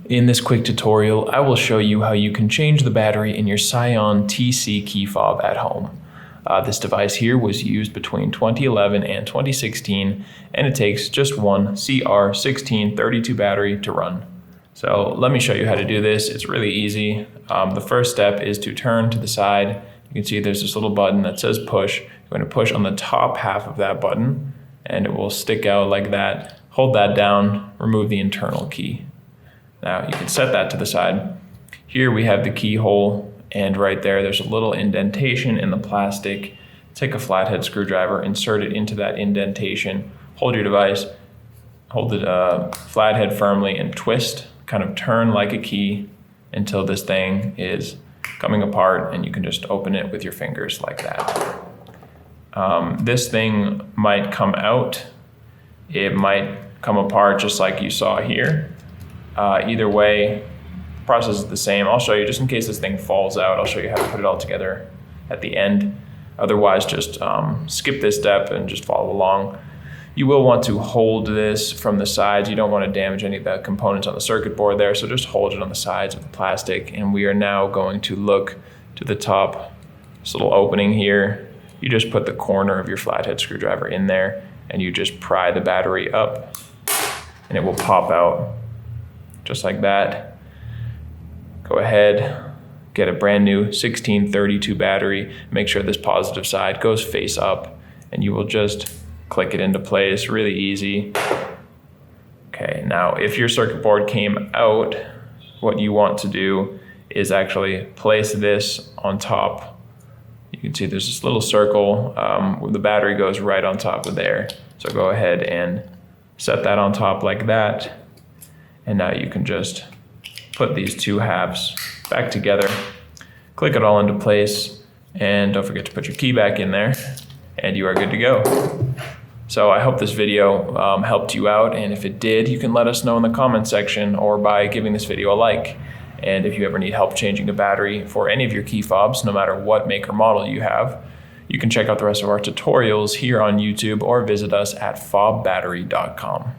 In this quick tutorial, I will show you how you can change the battery in your Scion TC key fob at home. This device here was used between 2011 and 2016, and it takes just one CR1632 battery to run. So let me show you how to do this. It's really easy. The first step is to turn to the side. You can see there's this little button that says push. You're going to push on the top half of that button, and it will stick out like that. Hold that down, remove the internal key. Now you can set that to the side. Here we have the keyhole, and right there's a little indentation in the plastic. Take a flathead screwdriver, insert it into that indentation, hold your device, hold the flathead firmly and twist, kind of turn like a key until this thing is coming apart, and you can just open it with your fingers like that. This thing might come out. It might come apart just like you saw here. Either way, the process is the same. I'll show you just in case this thing falls out. I'll show you how to put it all together at the end. Otherwise, just skip this step and just follow along. You will want to hold this from the sides. You don't want to damage any of the components on the circuit board there, so just hold it on the sides of the plastic. And we are now going to look to the top, this little opening here. You just put the corner of your flathead screwdriver in there, and you just pry the battery up, and it will pop out just like that. Go ahead, get a brand new 1632 battery. Make sure this positive side goes face up, and you will just click it into place. Really easy. Okay, now if your circuit board came out, what you want to do is actually place this on top. You can see there's this little circle where the battery goes right on top of there. So go ahead and set that on top like that. And now you can just put these two halves back together, click it all into place, and don't forget to put your key back in there, and you are good to go. So I hope this video helped you out, and if it did, you can let us know in the comment section or by giving this video a like. And if you ever need help changing a battery for any of your key fobs, no matter what make or model you have, you can check out the rest of our tutorials here on YouTube or visit us at fobbattery.com.